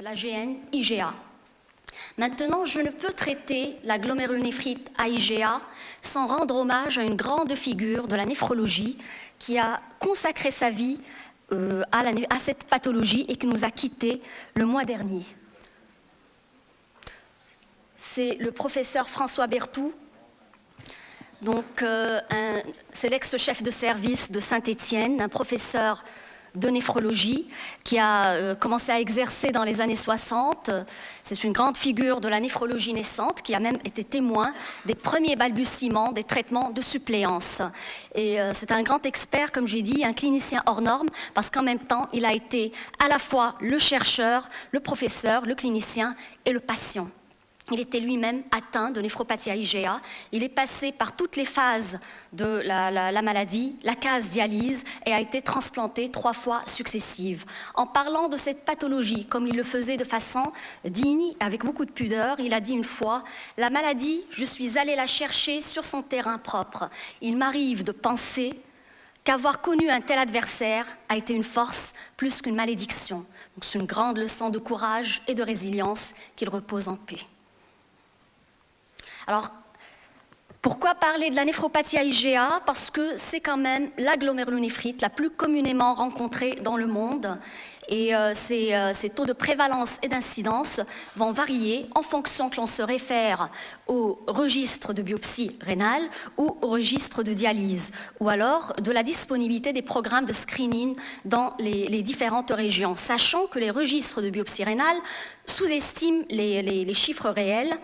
l'AGN IgA. Maintenant, je ne peux traiter la glomérulonéphrite à IgA sans rendre hommage à une grande figure de la néphrologie qui a consacré sa vie à cette pathologie et qui nous a quittés le mois dernier. C'est le professeur François Berthoud. Donc, c'est l'ex-chef de service de Saint-Étienne, un professeur de néphrologie qui a commencé à exercer dans les années 60. C'est une grande figure de la néphrologie naissante qui a même été témoin des premiers balbutiements des traitements de suppléance. Et c'est un grand expert, comme j'ai dit, un clinicien hors norme, parce qu'en même temps, il a été à la fois le chercheur, le professeur, le clinicien et le patient. Il était lui-même atteint de néphropathie à IgA. Il est passé par toutes les phases de la maladie, la case dialyse, et a été transplanté 3 fois successives. En parlant de cette pathologie, comme il le faisait de façon digne, avec beaucoup de pudeur, il a dit une fois « La maladie, je suis allé la chercher sur son terrain propre. Il m'arrive de penser qu'avoir connu un tel adversaire a été une force plus qu'une malédiction. » Donc c'est une grande leçon de courage et de résilience, qu'il repose en paix. Alors, pourquoi parler de la néphropathie à IgA? Parce que c'est quand même la glomérulonéphrite la plus communément rencontrée dans le monde. Et ces taux de prévalence et d'incidence vont varier en fonction que l'on se réfère au registre de biopsie rénale ou au registre de dialyse, ou alors de la disponibilité des programmes de screening dans les différentes régions, sachant que les registres de biopsie rénale sous-estiment les chiffres réels,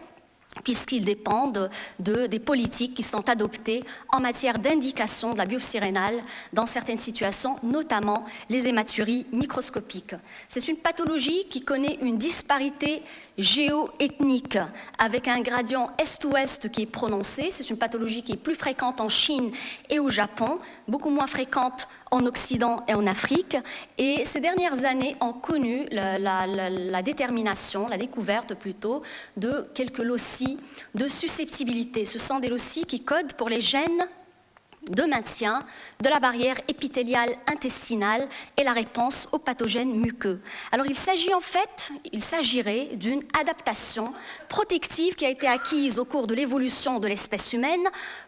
puisqu'ils dépendent des politiques qui sont adoptées en matière d'indication de la biopsie rénale dans certaines situations, notamment les hématuries microscopiques. C'est une pathologie qui connaît une disparité géo-ethnique avec un gradient est-ouest qui est prononcé. C'est une pathologie qui est plus fréquente en Chine et au Japon, beaucoup moins fréquente en Occident et en Afrique. Et ces dernières années ont connu la détermination, la découverte plutôt, de quelques loci de susceptibilité. Ce sont des loci qui codent pour les gènes de maintien de la barrière épithéliale intestinale et la réponse aux pathogènes muqueux. Alors il s'agirait d'une adaptation protective qui a été acquise au cours de l'évolution de l'espèce humaine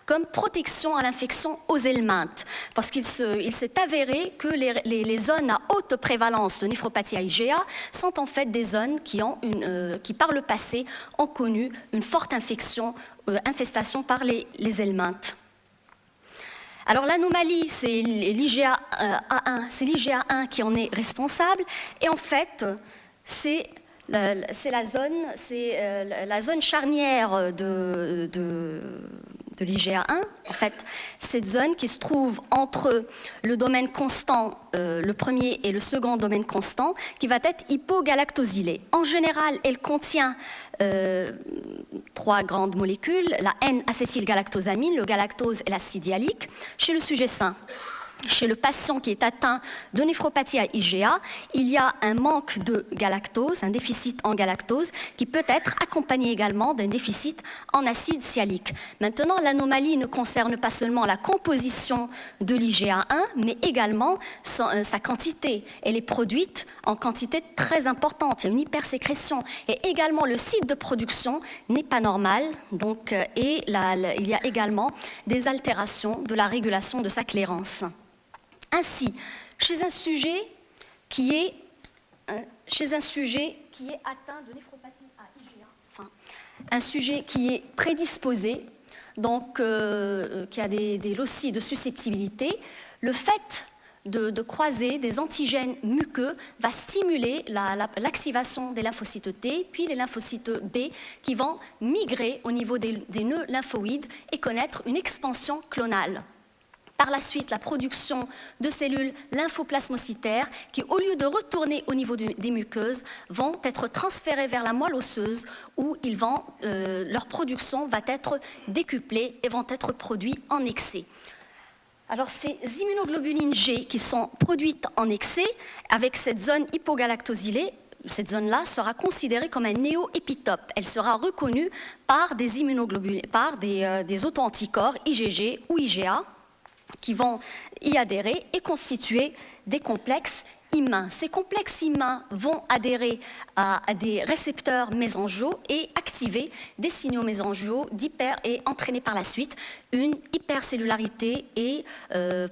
comme protection à l'infection aux helminthes, parce qu'il s'est avéré que les zones à haute prévalence de néphropathie à IgA sont en fait des zones qui par le passé ont connu une forte infestation par les helminthes. Alors l'anomalie, c'est l'IgA1 qui en est responsable, et en fait, c'est la zone charnière de l'IgA1, en fait, cette zone qui se trouve entre le domaine constant, le premier et le second domaine constant, qui va être hypogalactosylée. En général, elle contient 3 grandes molécules, la N-acétylgalactosamine, le galactose et l'acide hyalique. Chez le sujet sain, chez le patient qui est atteint de néphropathie à IgA, il y a un manque de galactose, un déficit en galactose, qui peut être accompagné également d'un déficit en acide sialique. Maintenant, l'anomalie ne concerne pas seulement la composition de l'IgA1, mais également sa quantité. Elle est produite en quantité très importante, il y a une hypersécrétion. Et également, le site de production n'est pas normal, donc, il y a également des altérations de la régulation de sa clairance. Ainsi, chez un sujet qui est atteint de néphropathie à IgA, enfin, un sujet qui est prédisposé, donc qui a des loci de susceptibilité, le fait de croiser des antigènes muqueux va stimuler l'activation des lymphocytes T, puis les lymphocytes B qui vont migrer au niveau des nœuds lymphoïdes et connaître une expansion clonale. Par la suite, la production de cellules lymphoplasmocytaires qui, au lieu de retourner au niveau des muqueuses, vont être transférées vers la moelle osseuse où leur production va être décuplée et vont être produits en excès. Alors, ces immunoglobulines G qui sont produites en excès, avec cette zone hypogalactosylée, cette zone-là sera considérée comme un néoépitope. Elle sera reconnue par des immunoglobulines, par des auto-anticorps IgG ou IgA, qui vont y adhérer et constituer des complexes immuns. Ces complexes immuns vont adhérer à des récepteurs mésangiaux et activer des signaux mésangiaux et entraîner par la suite une hypercellularité et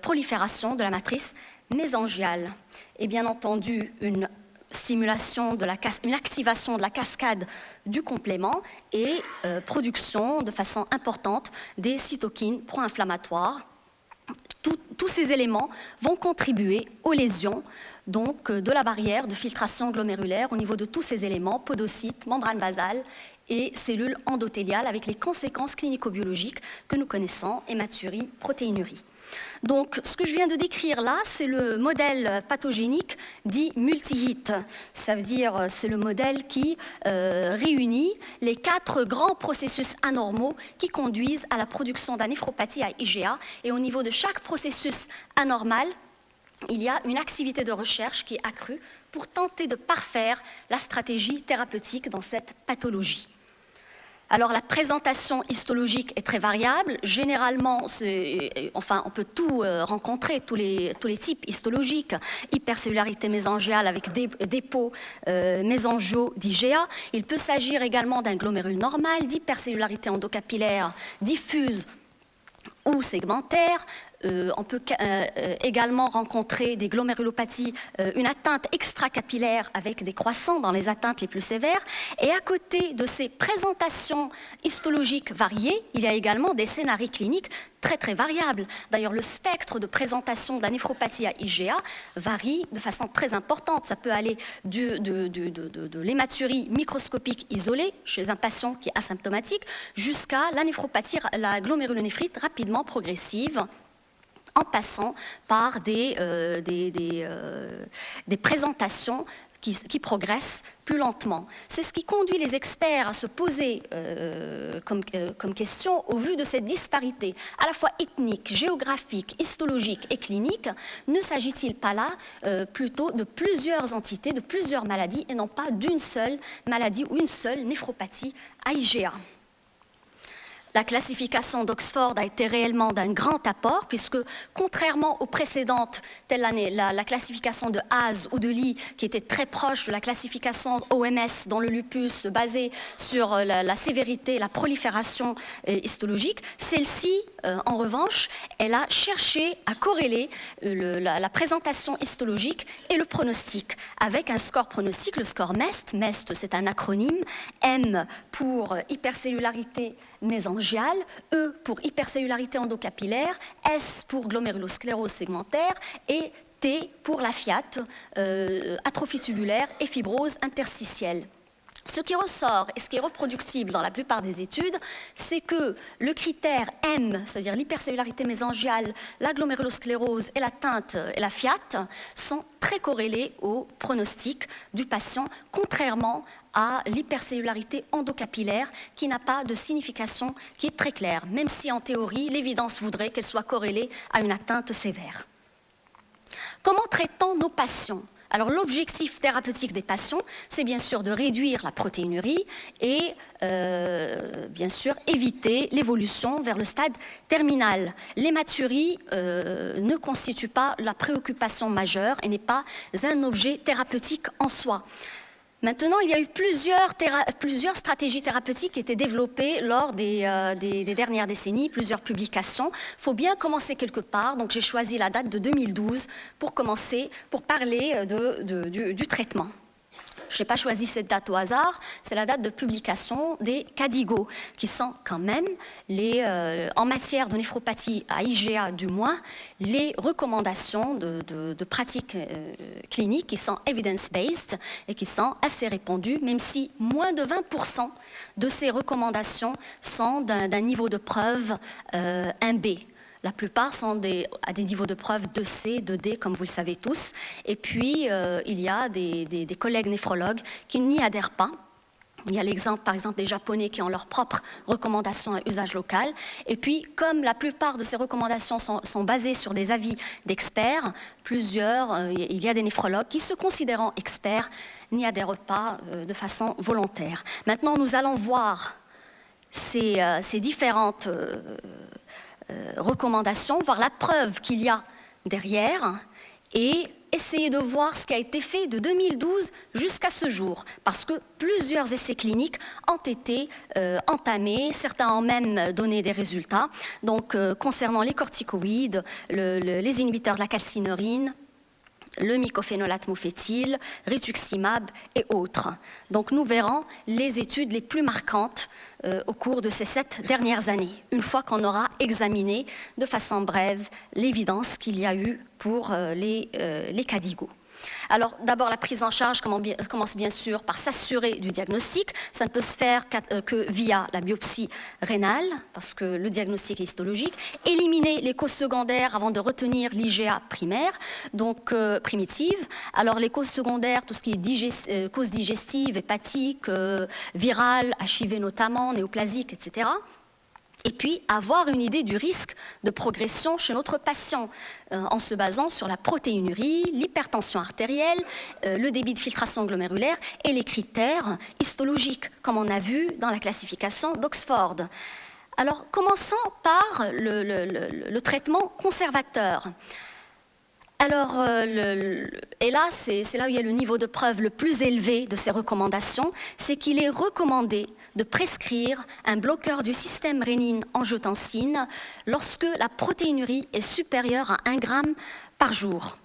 prolifération de la matrice mésangiale. Et bien entendu, une activation de la cascade du complément et production de façon importante des cytokines pro-inflammatoires. Tous ces éléments vont contribuer aux lésions donc, de la barrière de filtration glomérulaire au niveau de tous ces éléments, podocytes, membrane basale et cellules endothéliales avec les conséquences clinico-biologiques que nous connaissons, hématurie, protéinurie. Donc, ce que je viens de décrire là, c'est le modèle pathogénique dit multi-hit. Ça veut dire, c'est le modèle qui réunit les 4 grands processus anormaux qui conduisent à la production d'un néphropathie à IgA. Et au niveau de chaque processus anormal, il y a une activité de recherche qui est accrue pour tenter de parfaire la stratégie thérapeutique dans cette pathologie. Alors la présentation histologique est très variable. Généralement, on peut tout rencontrer, tous les types histologiques, hypercellularité mésangiale avec dépôt mésangiaux d'IgA. Il peut s'agir également d'un glomérule normal, d'hypercellularité endocapillaire diffuse ou segmentaire. On peut également rencontrer des glomérulopathies, une atteinte extracapillaire avec des croissants dans les atteintes les plus sévères. Et à côté de ces présentations histologiques variées, il y a également des scénarios cliniques très très variables. D'ailleurs, le spectre de présentation de la néphropathie à IgA varie de façon très importante. Ça peut aller de l'hématurie microscopique isolée chez un patient qui est asymptomatique jusqu'à la néphropathie, la glomérulonéphrite rapidement progressive, en passant par des présentations qui progressent plus lentement. C'est ce qui conduit les experts à se poser comme question au vu de cette disparité, à la fois ethnique, géographique, histologique et clinique. Ne s'agit-il pas là plutôt de plusieurs entités, de plusieurs maladies et non pas d'une seule maladie ou une seule néphropathie à IgA? La classification d'Oxford a été réellement d'un grand apport puisque, contrairement aux précédentes, telle la classification de Haas ou de Lee, qui était très proche de la classification OMS dans le lupus basée sur la sévérité et la prolifération histologique, celle-ci, en revanche, elle a cherché à corréler la présentation histologique et le pronostic avec un score pronostic, le score MEST. MEST, c'est un acronyme, M pour hypercellularité mésangiale, E pour hypercellularité endocapillaire, S pour glomérulosclérose segmentaire et T pour la FIAT, atrophie tubulaire et fibrose interstitielle. Ce qui ressort et ce qui est reproductible dans la plupart des études, c'est que le critère M, c'est-à-dire l'hypercellularité mésangiale, la glomérulosclérose et l'atteinte et la FIAT, sont très corrélés au pronostic du patient, contrairement à l'hypercellularité endocapillaire qui n'a pas de signification qui est très claire, même si en théorie, l'évidence voudrait qu'elle soit corrélée à une atteinte sévère. Comment traitons nos patients ? Alors l'objectif thérapeutique des patients, c'est bien sûr de réduire la protéinurie et bien sûr éviter l'évolution vers le stade terminal. L'hématurie ne constitue pas la préoccupation majeure et n'est pas un objet thérapeutique en soi. Maintenant, il y a eu plusieurs stratégies thérapeutiques qui étaient développées lors des dernières décennies, plusieurs publications. Il faut bien commencer quelque part, donc j'ai choisi la date de 2012 pour parler du traitement. Je n'ai pas choisi cette date au hasard, c'est la date de publication des KDIGO, qui sont quand même, en matière de néphropathie à IgA du moins, les recommandations de pratiques cliniques qui sont evidence-based et qui sont assez répandues, même si moins de 20% de ces recommandations sont d'un niveau de preuve 1B. La plupart sont à des niveaux de preuve 2C, 2D, comme vous le savez tous. Et puis, il y a des collègues néphrologues qui n'y adhèrent pas. Il y a l'exemple, par exemple, des Japonais qui ont leurs propres recommandations à usage local. Et puis, comme la plupart de ces recommandations sont basées sur des avis d'experts, il y a des néphrologues qui, se considérant experts, n'y adhèrent pas de façon volontaire. Maintenant, nous allons voir ces différentes recommandations, voir la preuve qu'il y a derrière et essayer de voir ce qui a été fait de 2012 jusqu'à ce jour, parce que plusieurs essais cliniques ont été entamés, certains ont même donné des résultats, donc concernant les corticoïdes, les inhibiteurs de la calcineurin, le mycophénolate mofétyle, rituximab et autres. Donc nous verrons les études les plus marquantes au cours de ces 7 dernières années, une fois qu'on aura examiné de façon brève l'évidence qu'il y a eu pour les KDIGO. Alors d'abord la prise en charge commence bien sûr par s'assurer du diagnostic. Ça ne peut se faire que via la biopsie rénale, parce que le diagnostic est histologique. Éliminer les causes secondaires avant de retenir l'IGA primaire, donc primitive. Alors les causes secondaires, tout ce qui est causes digestives, hépatiques, virales, HIV notamment, néoplasiques, etc. Et puis avoir une idée du risque de progression chez notre patient en se basant sur la protéinurie, l'hypertension artérielle, le débit de filtration glomérulaire et les critères histologiques, comme on a vu dans la classification d'Oxford. Alors commençons par le traitement conservateur. Alors, et là, c'est là où il y a le niveau de preuve le plus élevé de ces recommandations, c'est qu'il est recommandé de prescrire un bloqueur du système rénine-angiotensine lorsque la protéinurie est supérieure à 1 g par jour.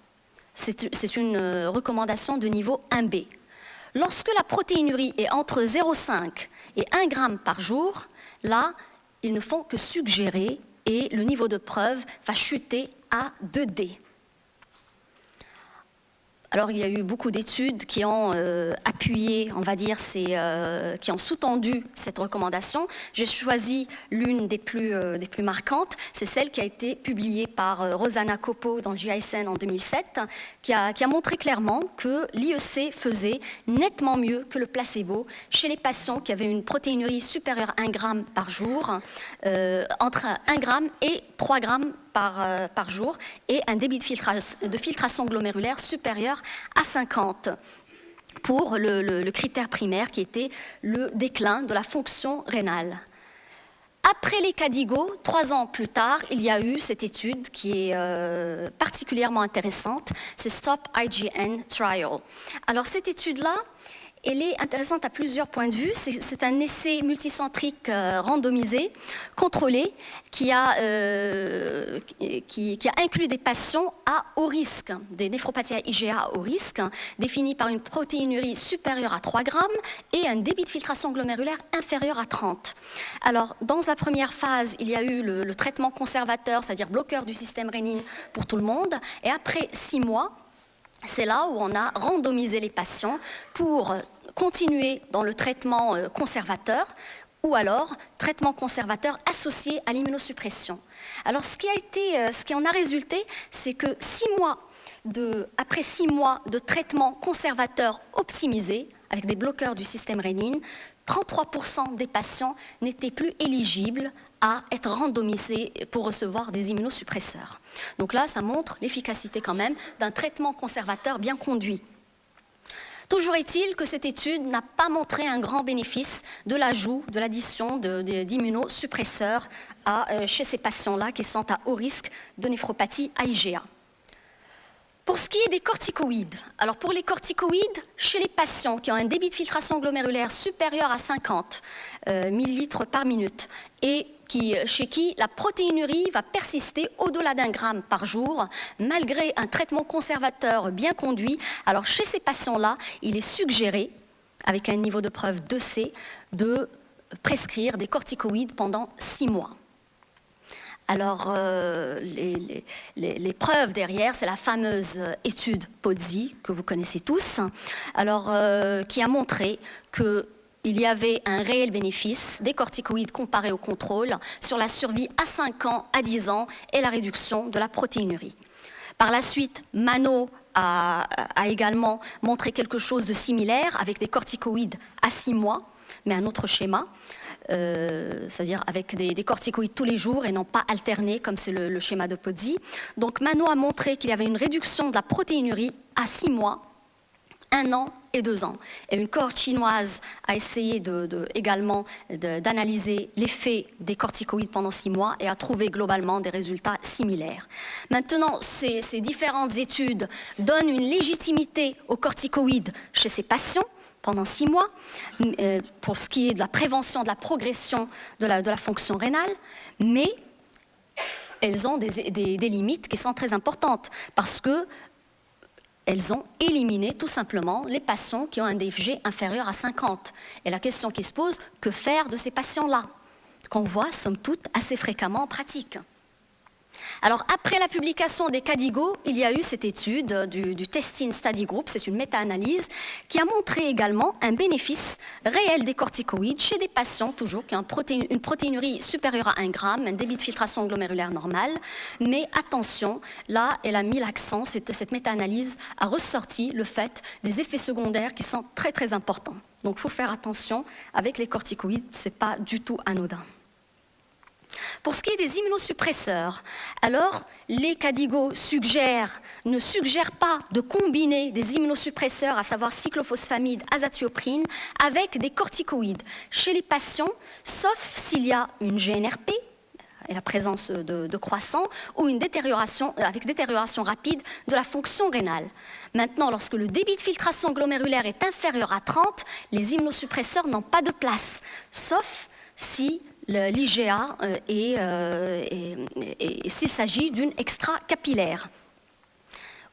C'est une recommandation de niveau 1B. Lorsque la protéinurie est entre 0,5 et 1 g par jour, là, ils ne font que suggérer et le niveau de preuve va chuter à 2D. Alors, il y a eu beaucoup d'études qui ont appuyé, on va dire, qui ont sous-tendu cette recommandation. J'ai choisi l'une des plus marquantes, c'est celle qui a été publiée par Rosanna Copo dans le JISN en 2007, qui a montré clairement que l'IEC faisait nettement mieux que le placebo chez les patients qui avaient une protéinurie supérieure à 1 g par jour, entre 1 g et 3 g par jour, et un débit de filtration glomérulaire supérieur à 50 pour le critère primaire qui était le déclin de la fonction rénale. Après les KDIGO, 3 ans plus tard, il y a eu cette étude qui est particulièrement intéressante, c'est Stop IgN Trial. Alors cette étude-là, elle est intéressante à plusieurs points de vue. C'est un essai multicentrique randomisé, contrôlé, qui a inclus des patients à haut risque, des néphropathies IgA à haut risque, définis par une protéinurie supérieure à 3 g et un débit de filtration glomérulaire inférieur à 30. Alors, dans la première phase, il y a eu le traitement conservateur, c'est-à-dire bloqueur du système rénine pour tout le monde, et après 6 mois, c'est là où on a randomisé les patients pour continuer dans le traitement conservateur ou alors traitement conservateur associé à l'immunosuppression. Alors ce qui en a résulté, c'est que après 6 mois de traitement conservateur optimisé avec des bloqueurs du système rénine, 33% des patients n'étaient plus éligibles à être randomisés pour recevoir des immunosuppresseurs. Donc là, ça montre l'efficacité quand même d'un traitement conservateur bien conduit. Toujours est-il que cette étude n'a pas montré un grand bénéfice de l'ajout, de l'addition d'immunosuppresseurs chez ces patients-là qui sont à haut risque de néphropathie IgA. Pour ce qui est des corticoïdes, alors pour les corticoïdes, chez les patients qui ont un débit de filtration glomérulaire supérieur à 50 millilitres par minute et chez qui la protéinurie va persister au-delà d'1 g par jour, malgré un traitement conservateur bien conduit, alors chez ces patients-là, il est suggéré, avec un niveau de preuve 2C, de prescrire des corticoïdes pendant 6 mois. Alors, les preuves derrière, c'est la fameuse étude PODSI, que vous connaissez tous, alors, qui a montré qu'il y avait un réel bénéfice des corticoïdes comparé au contrôle sur la survie à 5 ans, à 10 ans et la réduction de la protéinurie. Par la suite, Mano a également montré quelque chose de similaire avec des corticoïdes à 6 mois, mais un autre schéma. C'est-à-dire avec des corticoïdes tous les jours et non pas alternés comme c'est le schéma de PODSI. Donc Mano a montré qu'il y avait une réduction de la protéinurie à 6 mois, 1 an et 2 ans. Et une cohorte chinoise a essayé également d'analyser l'effet des corticoïdes pendant 6 mois et a trouvé globalement des résultats similaires. Maintenant, ces différentes études donnent une légitimité aux corticoïdes chez ces patients pendant 6 mois, pour ce qui est de la prévention de la progression de la fonction rénale, mais elles ont des limites qui sont très importantes parce qu'elles ont éliminé tout simplement les patients qui ont un DFG inférieur à 50. Et la question qui se pose, que faire de ces patients-là, qu'on voit somme toute assez fréquemment en pratique? Alors, après la publication des KDIGO, il y a eu cette étude du Testing Study Group, c'est une méta-analyse, qui a montré également un bénéfice réel des corticoïdes chez des patients, toujours, qui ont une protéinurie supérieure à 1 gramme, un débit de filtration glomérulaire normal. Mais attention, là, elle a mis l'accent, cette méta-analyse a ressorti le fait des effets secondaires qui sont très, très importants. Donc, il faut faire attention avec les corticoïdes, ce n'est pas du tout anodin. Pour ce qui est des immunosuppresseurs, alors les KDIGO ne suggèrent pas de combiner des immunosuppresseurs, à savoir cyclophosphamide, azatioprine, avec des corticoïdes chez les patients, sauf s'il y a une GNRP et la présence de croissant ou une détérioration rapide de la fonction rénale. Maintenant, lorsque le débit de filtration glomérulaire est inférieur à 30, les immunosuppresseurs n'ont pas de place, sauf si l'IGA et s'il s'agit d'une extracapillaire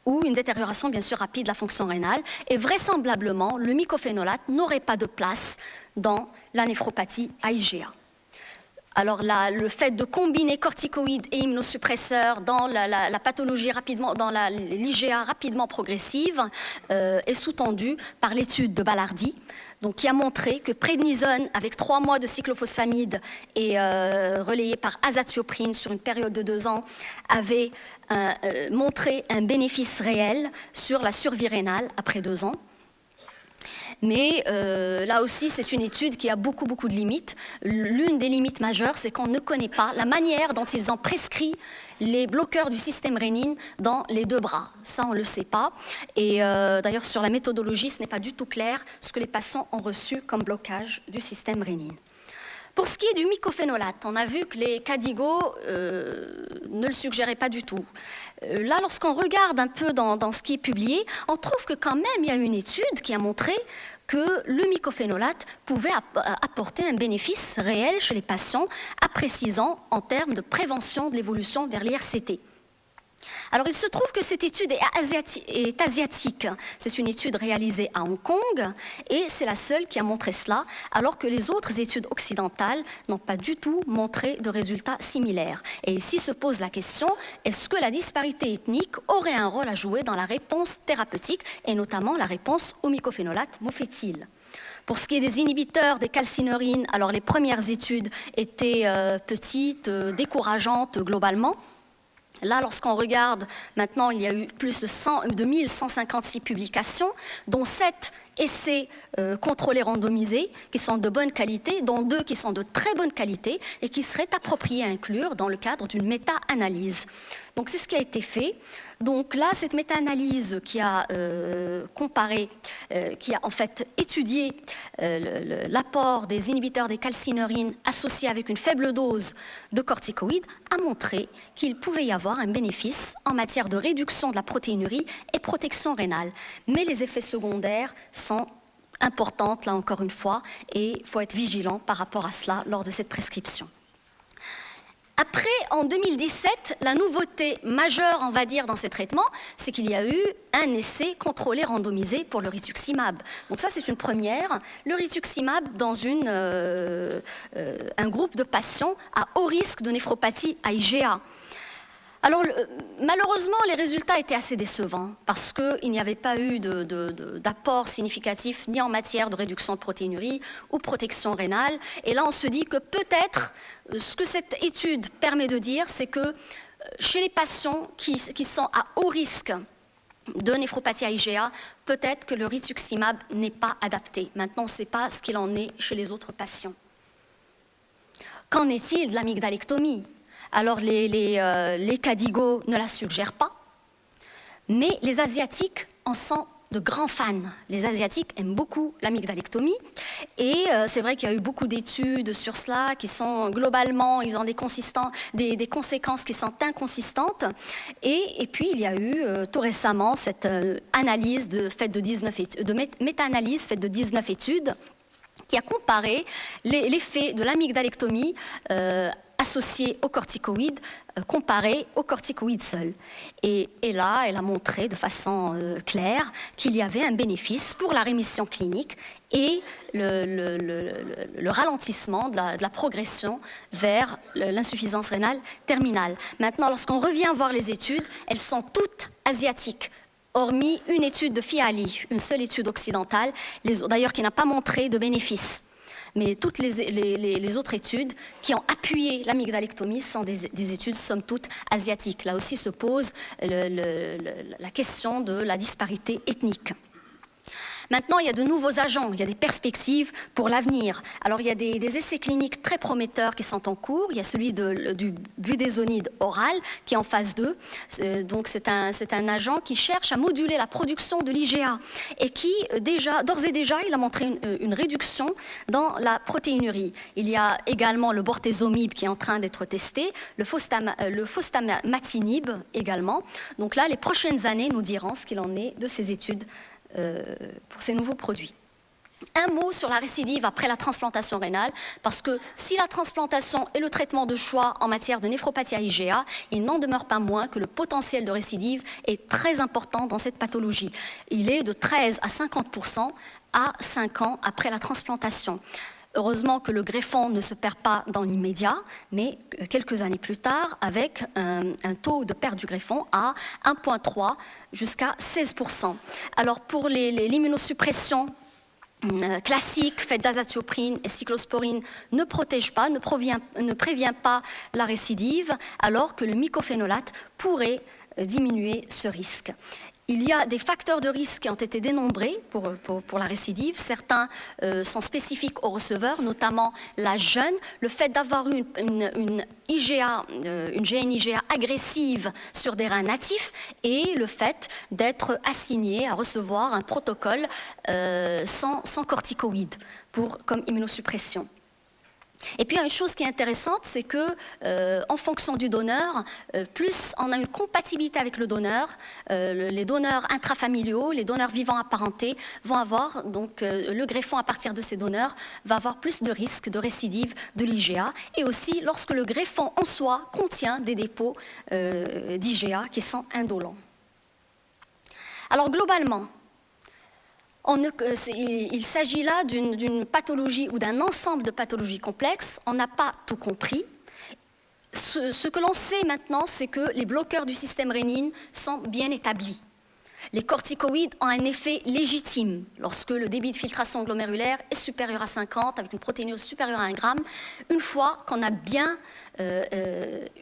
ou une détérioration bien sûr rapide de la fonction rénale, et vraisemblablement le mycophénolate n'aurait pas de place dans la néphropathie à IgA. Alors le fait de combiner corticoïdes et immunosuppresseurs dans la pathologie dans l'IgA rapidement progressive est sous-tendu par l'étude de Ballardi, donc, qui a montré que prednisone avec 3 mois de cyclophosphamide et relayé par azatioprine sur une période de 2 ans avait montré un bénéfice réel sur la survie rénale après 2 ans. Mais là aussi, c'est une étude qui a beaucoup de limites. L'une des limites majeures, c'est qu'on ne connaît pas la manière dont ils ont prescrit les bloqueurs du système rénine dans les 2 bras. Ça, on ne le sait pas. Et d'ailleurs, sur la méthodologie, ce n'est pas du tout clair ce que les patients ont reçu comme blocage du système rénine. Pour ce qui est du mycophénolate, on a vu que les KDIGO ne le suggéraient pas du tout. Là, lorsqu'on regarde un peu dans ce qui est publié, on trouve que quand même il y a une étude qui a montré que le mycophénolate pouvait apporter un bénéfice réel chez les patients à 6 ans en termes de prévention de l'évolution vers l'IRCT. Alors, il se trouve que cette étude est asiatique. C'est une étude réalisée à Hong Kong et c'est la seule qui a montré cela, alors que les autres études occidentales n'ont pas du tout montré de résultats similaires. Et ici se pose la question, est-ce que la disparité ethnique aurait un rôle à jouer dans la réponse thérapeutique et notamment la réponse au mycophénolate mofétyle? Pour ce qui est des inhibiteurs des calcinurines, alors les premières études étaient petites, décourageantes globalement. Là, lorsqu'on regarde, maintenant, il y a eu plus de 1156 publications, dont 7 essais contrôlés randomisés, qui sont de bonne qualité, dont 2 qui sont de très bonne qualité et qui seraient appropriés à inclure dans le cadre d'une méta-analyse. Donc, c'est ce qui a été fait. Donc là, cette méta-analyse qui a comparé, qui a en fait étudié l'apport des inhibiteurs des calcinurines associés avec une faible dose de corticoïdes, a montré qu'il pouvait y avoir un bénéfice en matière de réduction de la protéinurie et protection rénale. Mais les effets secondaires sont importants, là encore une fois, et il faut être vigilant par rapport à cela lors de cette prescription. Après, en 2017, la nouveauté majeure, on va dire, dans ces traitements, c'est qu'il y a eu un essai contrôlé randomisé pour le rituximab. Donc ça, c'est une première. Le rituximab dans un groupe de patients à haut risque de néphropathie à IgA. Alors, malheureusement, les résultats étaient assez décevants parce qu'il n'y avait pas eu d'apport significatif ni en matière de réduction de protéinurie ou protection rénale. Et là, on se dit que peut-être, ce que cette étude permet de dire, c'est que chez les patients qui sont à haut risque de néphropathie à IgA, peut-être que le rituximab n'est pas adapté. Maintenant, on ne sait pas ce qu'il en est chez les autres patients. Qu'en est-il de l'amygdalectomie ? Alors, les KDIGO ne la suggèrent pas, mais les Asiatiques en sont de grands fans. Les Asiatiques aiment beaucoup l'amygdalectomie et c'est vrai qu'il y a eu beaucoup d'études sur cela qui sont globalement, ils ont des conséquences qui sont inconsistantes. Et puis il y a eu tout récemment cette analyse méta-analyse faite de 19 études qui a comparé l'effet de l'amygdalectomie associé aux corticoïdes comparé aux corticoïdes seuls. Et là, elle a montré de façon claire qu'il y avait un bénéfice pour la rémission clinique et le ralentissement de la progression vers l'insuffisance rénale terminale. Maintenant, lorsqu'on revient voir les études, elles sont toutes asiatiques, hormis une étude de Fiali, une seule étude occidentale, d'ailleurs qui n'a pas montré de bénéfice. Mais toutes les autres études qui ont appuyé l'amygdalectomie sont des études, somme toute, asiatiques. Là aussi se pose la question de la disparité ethnique. Maintenant, il y a de nouveaux agents, il y a des perspectives pour l'avenir. Alors, il y a des essais cliniques très prometteurs qui sont en cours. Il y a celui du budesonide oral qui est en phase 2. Donc, c'est un agent qui cherche à moduler la production de l'IgA et qui, d'ores et déjà, il a montré une réduction dans la protéinurie. Il y a également le bortezomib qui est en train d'être testé, le fostamatinib également. Donc là, les prochaines années nous diront ce qu'il en est de ces études pour ces nouveaux produits. Un mot sur la récidive après la transplantation rénale, parce que si la transplantation est le traitement de choix en matière de néphropathie à IgA, il n'en demeure pas moins que le potentiel de récidive est très important dans cette pathologie. Il est de 13 à 50% à 5 ans après la transplantation. Heureusement que le greffon ne se perd pas dans l'immédiat, mais quelques années plus tard, avec un taux de perte du greffon à 1,3 jusqu'à 16%. Alors pour l'immunosuppression classique faite d'azatioprine et cyclosporine ne protège pas, ne prévient pas la récidive, alors que le mycophénolate pourrait diminuer ce risque. Il y a des facteurs de risque qui ont été dénombrés pour la récidive. Certains sont spécifiques aux receveurs, notamment l'âge jeune, le fait d'avoir eu une GNIGA agressive sur des reins natifs et le fait d'être assigné à recevoir un protocole sans corticoïdes comme immunosuppression. Et puis, il y a une chose qui est intéressante, c'est que, en fonction du donneur, plus on a une compatibilité avec le donneur, les donneurs intrafamiliaux, les donneurs vivants apparentés vont avoir, donc le greffon à partir de ces donneurs va avoir plus de risques de récidive de l'IgA, et aussi lorsque le greffon en soi contient des dépôts d'IgA qui sont indolents. Alors globalement, il s'agit là d'une pathologie ou d'un ensemble de pathologies complexes. On n'a pas tout compris. Ce que l'on sait maintenant, c'est que les bloqueurs du système rénine sont bien établis. Les corticoïdes ont un effet légitime lorsque le débit de filtration glomérulaire est supérieur à 50, avec une protéinose supérieure à 1 gramme, une fois qu'on a bien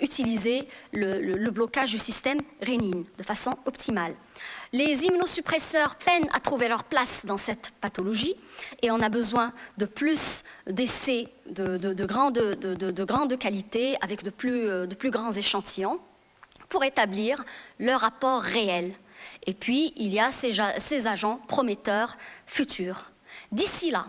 utilisé le blocage du système rénine de façon optimale. Les immunosuppresseurs peinent à trouver leur place dans cette pathologie et on a besoin de plus d'essais de grande qualité avec de plus grands échantillons pour établir leur rapport réel. Et puis, il y a ces agents prometteurs futurs. D'ici là,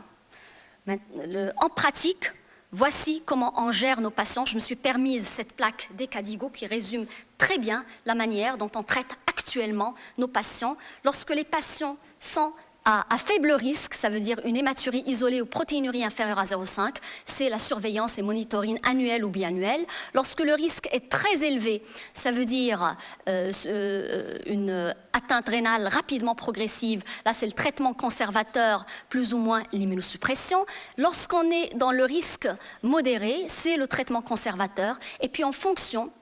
en pratique, voici comment on gère nos patients. Je me suis permise cette plaque d'Ecadigo qui résume très bien la manière dont on traite actuellement nos patients. Lorsque les patients sont à faible risque, ça veut dire une hématurie isolée ou protéinurie inférieure à 0,5, c'est la surveillance et monitoring annuel ou biannuel. Lorsque le risque est très élevé, ça veut dire une atteinte rénale rapidement progressive, là c'est le traitement conservateur, plus ou moins l'immunosuppression. Lorsqu'on est dans le risque modéré, c'est le traitement conservateur. Et puis en fonction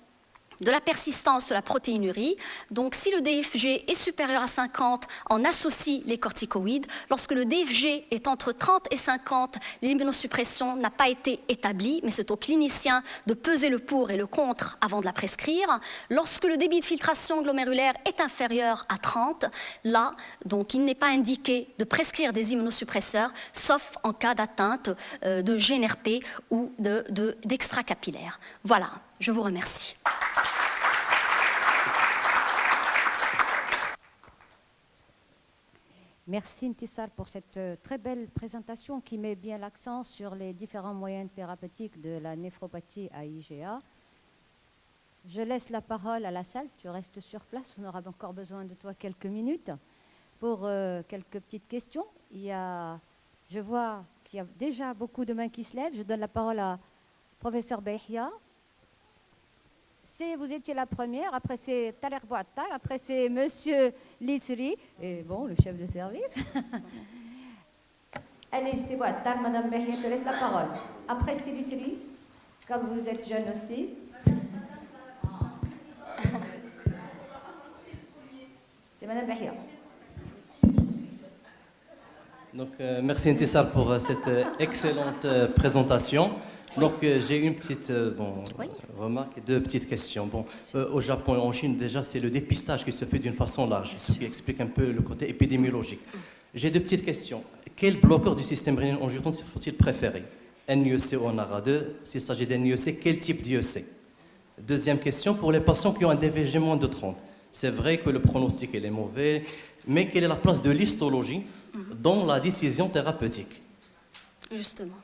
de la persistance de la protéinurie. Donc, si le DFG est supérieur à 50, on associe les corticoïdes. Lorsque le DFG est entre 30 et 50, l'immunosuppression n'a pas été établie, mais c'est au clinicien de peser le pour et le contre avant de la prescrire. Lorsque le débit de filtration glomérulaire est inférieur à 30, là, donc, il n'est pas indiqué de prescrire des immunosuppresseurs, sauf en cas d'atteinte de GNRP ou d'extracapillaire. Voilà, je vous remercie. Merci Intissar pour cette très belle présentation qui met bien l'accent sur les différents moyens thérapeutiques de la néphropathie à IgA. Je laisse la parole à la salle, tu restes sur place, on aura encore besoin de toi quelques minutes pour quelques petites questions. Je vois qu'il y a déjà beaucoup de mains qui se lèvent, je donne la parole à professeur Behia. Vous étiez la première, après c'est Tariq Bouattar, après c'est monsieur Lisri, et bon, le chef de service. Allez, c'est Bouattar, madame Behia, te laisse la parole. Après c'est Lisri, comme vous êtes jeune aussi. C'est madame Behia. Donc, merci Intissar pour cette excellente présentation. Donc, j'ai une petite remarque et deux petites questions. Bon, au Japon et en Chine, déjà, c'est le dépistage qui se fait d'une façon large, ce qui explique un peu le côté épidémiologique. J'ai deux petites questions. Quel bloqueur du système rénine-angiotensine faut-il préférer? NIEC ou NARA2? S'il s'agit d'NIEC, quel type d'IEC? Deuxième question, pour les patients qui ont un DVG moins de 30. C'est vrai que le pronostic est mauvais, mais quelle est la place de l'histologie dans la décision thérapeutique? Justement.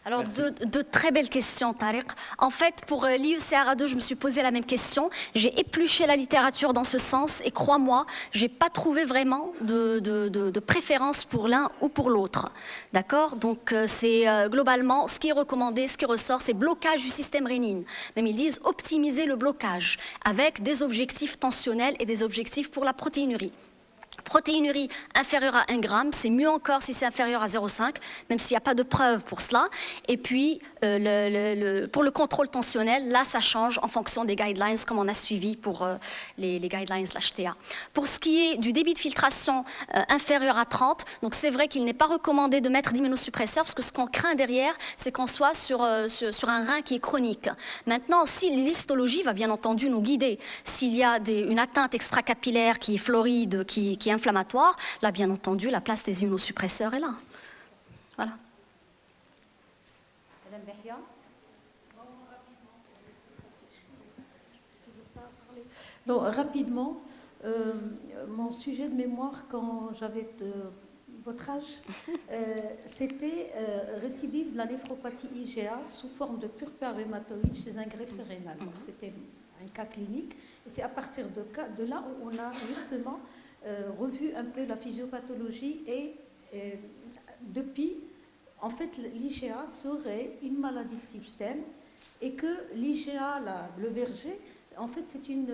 Alors, deux très belles questions, Tariq. En fait, pour l'IECRA2, je me suis posé la même question. J'ai épluché la littérature dans ce sens et crois-moi, je n'ai pas trouvé vraiment de préférence pour l'un ou pour l'autre. D'accord? Donc, c'est globalement ce qui est recommandé, ce qui ressort, c'est blocage du système rénine. Même ils disent optimiser le blocage avec des objectifs tensionnels et des objectifs pour la protéinurie. Protéinurie inférieure à 1 gramme, c'est mieux encore si c'est inférieur à 0,5, même s'il n'y a pas de preuve pour cela. Et puis, pour le contrôle tensionnel, là, ça change en fonction des guidelines, comme on a suivi pour les guidelines de l'HTA. Pour ce qui est du débit de filtration inférieur à 30, donc c'est vrai qu'il n'est pas recommandé de mettre d'immunosuppresseurs, parce que ce qu'on craint derrière, c'est qu'on soit sur un rein qui est chronique. Maintenant, si l'histologie va bien entendu nous guider, s'il y a une atteinte extracapillaire qui est floride, qui est inflammatoire, là, bien entendu, la place des immunosuppresseurs est là. Voilà. Madame Behia. Non, rapidement, mon sujet de mémoire quand j'avais votre âge, c'était récidive de la néphropathie IgA sous forme de purpure rhéumatoïde chez un greffé rénal. Donc, c'était un cas clinique. Et c'est à partir de là où on a justement revu un peu la physiopathologie et depuis, en fait, l'IgA serait une maladie de système et que l'IgA, le berger, en fait, c'est une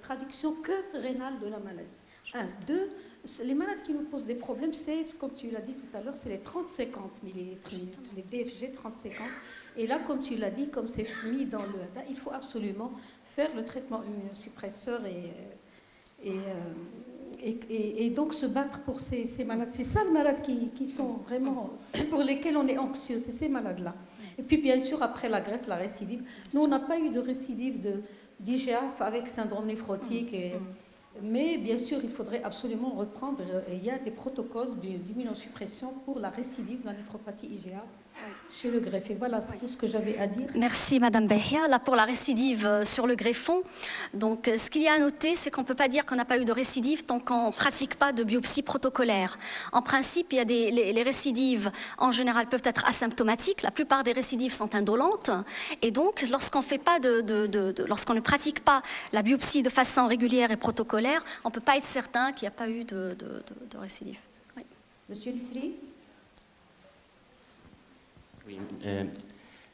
traduction que rénale de la maladie. Un. Deux, les malades qui nous posent des problèmes, c'est, comme tu l'as dit tout à l'heure, c'est les 30-50 millilitres, les DFG 30-50. Et là, comme tu l'as dit, comme c'est mis dans le HTA, il faut absolument faire le traitement immunosuppresseur et donc se battre pour ces malades. C'est ça les malades qui sont vraiment, pour lesquels on est anxieux, c'est ces malades-là. Et puis bien sûr, après la greffe, la récidive. Nous, on n'a pas eu de récidive d'IgA avec syndrome néphrotique. Mais bien sûr, il faudrait absolument reprendre. Il y a des protocoles d'immunosuppression pour la récidive de la néphropathie IgA chez le greffé. Voilà, c'est tout ce que j'avais à dire. Merci Madame Behia. Là, pour la récidive sur le greffon, donc ce qu'il y a à noter, c'est qu'on ne peut pas dire qu'on n'a pas eu de récidive tant qu'on ne pratique pas de biopsie protocolaire. En principe, il y a les récidives, en général, peuvent être asymptomatiques. La plupart des récidives sont indolentes. Et donc, lorsqu'on lorsqu'on ne pratique pas la biopsie de façon régulière et protocolaire, on ne peut pas être certain qu'il n'y a pas eu de récidive. Oui. Monsieur Lisri. Oui,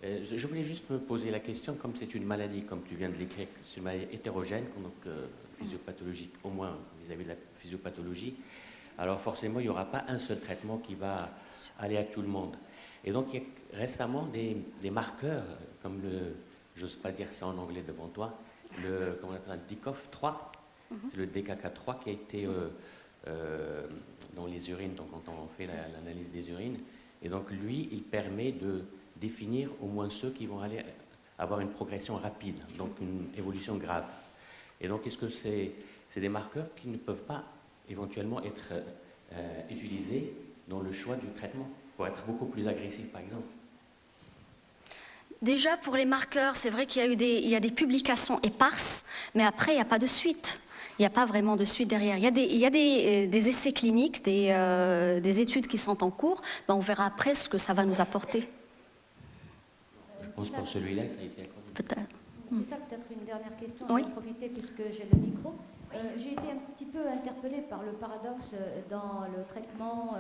je voulais juste me poser la question, comme c'est une maladie, comme tu viens de l'écrire, c'est une maladie hétérogène, donc physiopathologique, au moins vis-à-vis de la physiopathologie, alors forcément, il n'y aura pas un seul traitement qui va aller à tout le monde. Et donc, il y a récemment des marqueurs, comme j'ose pas dire ça en anglais devant toi, le DICOF 3, c'est le DKK3 qui a été dans les urines, donc quand on fait l'analyse des urines. Et donc, lui, il permet de définir au moins ceux qui vont aller avoir une progression rapide, donc une évolution grave. Et donc, est-ce que c'est des marqueurs qui ne peuvent pas éventuellement être utilisés dans le choix du traitement, pour être beaucoup plus agressif, par exemple? Déjà, pour les marqueurs, c'est vrai qu'il y a des publications éparses, mais après, il n'y a pas de suite. Il n'y a pas vraiment de suite derrière. Il y a des essais cliniques, des études qui sont en cours. Ben, on verra après ce que ça va nous apporter. Je pense pour celui-là, ça a été accordé. Peut-être. C'est ça, peut-être une dernière question, Oui. je vais en profiter puisque j'ai le micro. J'ai été un petit peu interpellée par le paradoxe dans le traitement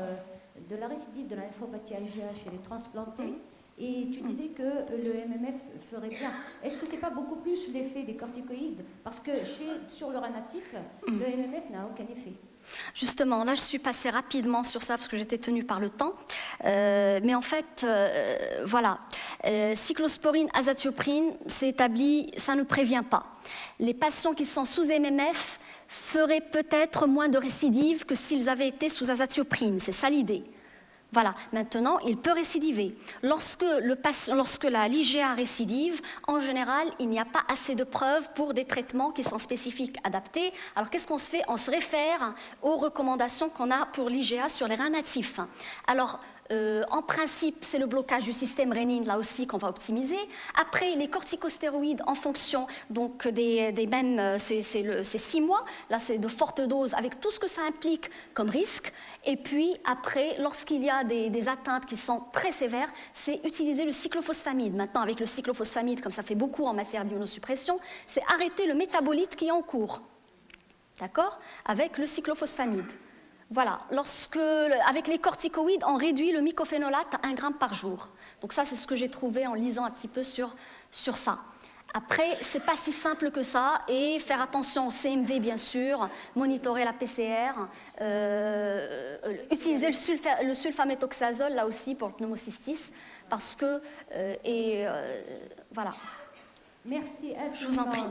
de la récidive de la néphropathie IgA chez les transplantés. Et tu disais que le MMF ferait bien. Est-ce que ce n'est pas beaucoup plus l'effet des corticoïdes? Parce que sur le rat natif, le MMF n'a aucun effet. Justement, là, je suis passée rapidement sur ça parce que j'étais tenue par le temps. Mais en fait, voilà, cyclosporine, azatioprine, c'est établi, ça ne prévient pas. Les patients qui sont sous MMF feraient peut-être moins de récidives que s'ils avaient été sous azatioprine. C'est ça l'idée. Voilà, maintenant, il peut récidiver. Lorsque l'IgA récidive, en général, il n'y a pas assez de preuves pour des traitements qui sont spécifiques, adaptés. Alors, qu'est-ce qu'on se fait? On se réfère aux recommandations qu'on a pour l'IgA sur les reins natifs. Alors, en principe, c'est le blocage du système rénine, là aussi, qu'on va optimiser. Après, les corticostéroïdes, en fonction donc, des mêmes, c'est 6 mois. Là, c'est de fortes doses, avec tout ce que ça implique comme risque. Et puis, après, lorsqu'il y a des atteintes qui sont très sévères, c'est utiliser le cyclophosphamide. Maintenant, avec le cyclophosphamide, comme ça fait beaucoup en matière d'immunosuppression, c'est arrêter le métabolite qui est en cours. D'accord? Avec le cyclophosphamide. Voilà, avec les corticoïdes, on réduit le mycophénolate à 1 gramme par jour. Donc ça, c'est ce que j'ai trouvé en lisant un petit peu sur ça. Après, ce n'est pas si simple que ça, et faire attention au CMV, bien sûr, monitorer la PCR, utiliser le sulfaméthoxazole, là aussi, pour le pneumocystis, parce que, voilà. Merci infiniment. Je vous en prie.